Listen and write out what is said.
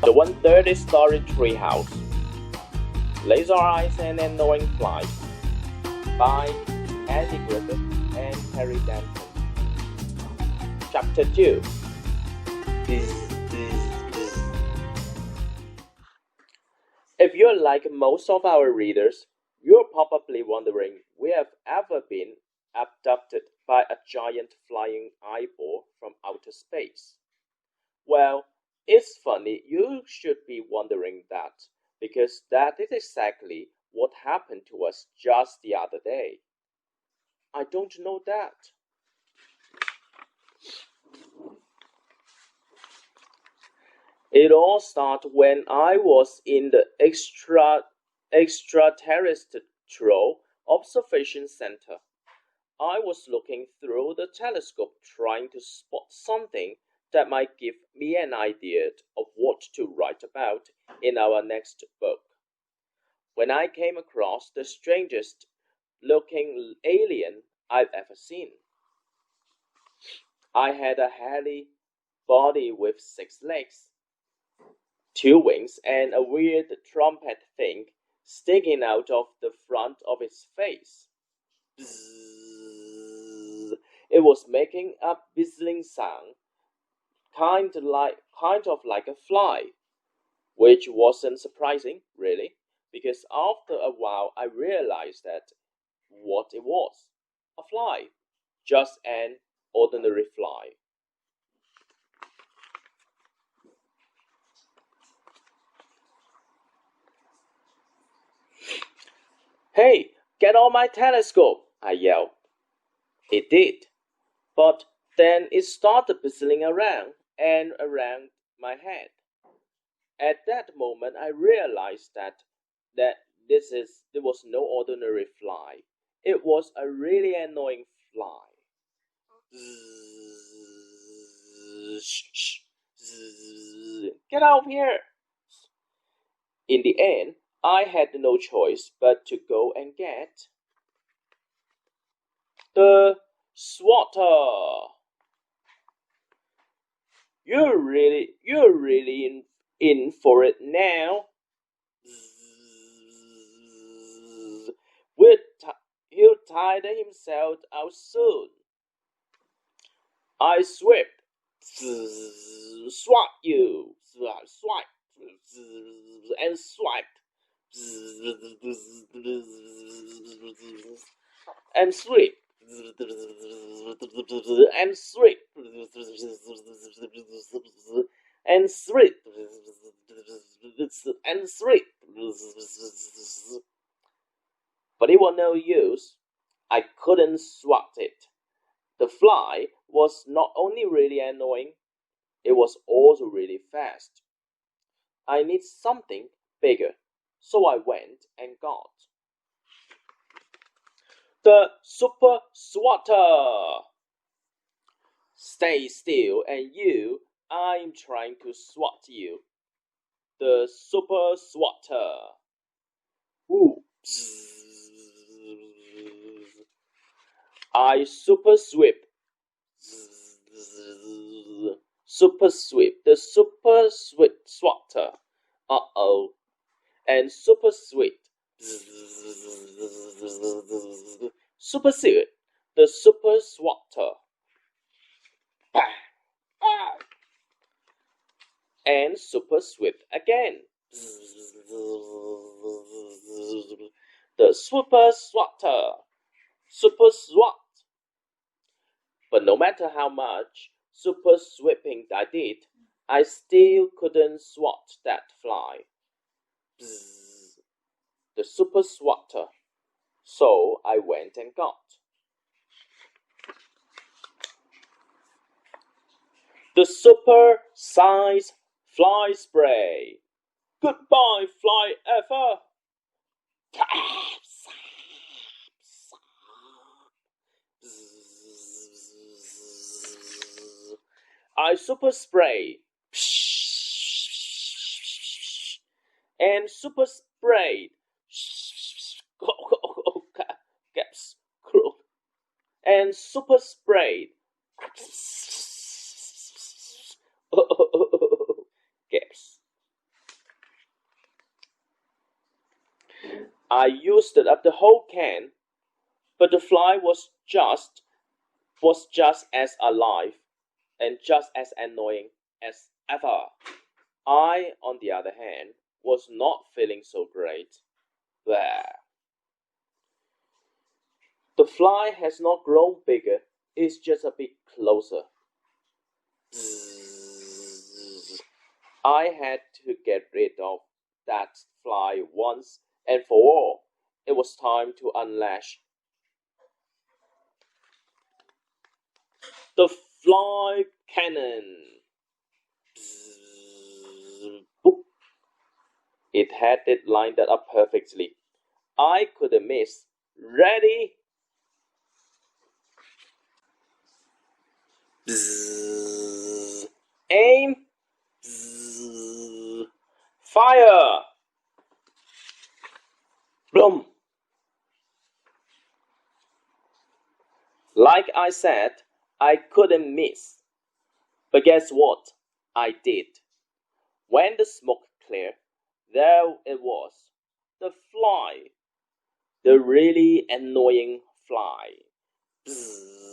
The 130-story treehouse. Laser Eyes and Annoying Flies by Andy Griffith and Terry Danton. Chapter 2. If you're like most of our readers, you're probably wondering if we have ever been abducted by a giant flying eyeball from outer space. Well, it's funny you should be wondering that, because that is exactly what happened to us just the other day. I don't know that. It all started when I was in the extraterrestrial observation center. I was looking through the telescope trying to spot something that might give me an idea of what to write about in our next book, when I came across the strangest looking alien I've ever seen. I had a hairy body with 6 legs, 2 wings, and a weird trumpet thing sticking out of the front of its face. Bzzz. It was making a whistling sound, kind of like a fly, which wasn't surprising, really, because after a while I realized that what it was, a fly, just an ordinary fly. Hey, get on my telescope, I yelled. It did, but then it started whistling around and around my head. At that moment, I realized that there was no ordinary fly. It was a really annoying fly. Shh, get out of here! In the end, I had no choice but to go and get the swatter. You're really in for it now. We'll he'll tire himself out soon. I swept, swat you, swipe, and swiped, and sweep, and sweep, and sweep, and sweep. But it was no use. I couldn't swat it. The fly was not only really annoying, it was also really fast. I need something bigger, so I went and got the super swatter. Stay still, and I'm trying to swat you. The super swatter. Ooh. I super sweep. Super sweep. The super sweep swatter. Uh-oh. And super sweet. Super sweet. The super swatter. And super sweet again. The super swatter. Super swat. But no matter how much super sweeping I did, I still couldn't swat that fly. Bzzz, the super swatter. So I went and got the super size fly spray. Goodbye, fly ever. I super spray and super sprayed gaps and super sprayed gaps. I used up the whole can, but the fly was just as alive and just as annoying as ever. I, on the other hand, was not feeling so great. There. The fly has not grown bigger, it's just a bit closer. Bzzz. I had to get rid of that fly once and for all. It was time to unlash the fly cannon. Bzzz. Boop. It had it lined up perfectly. I couldn't miss. Ready? Bzzz. Aim. Bzzz. Fire. Bloom. Like I said, I couldn't miss. But guess what? I did. When the smoke cleared, there it was. The fly. The really annoying fly. Bzzz.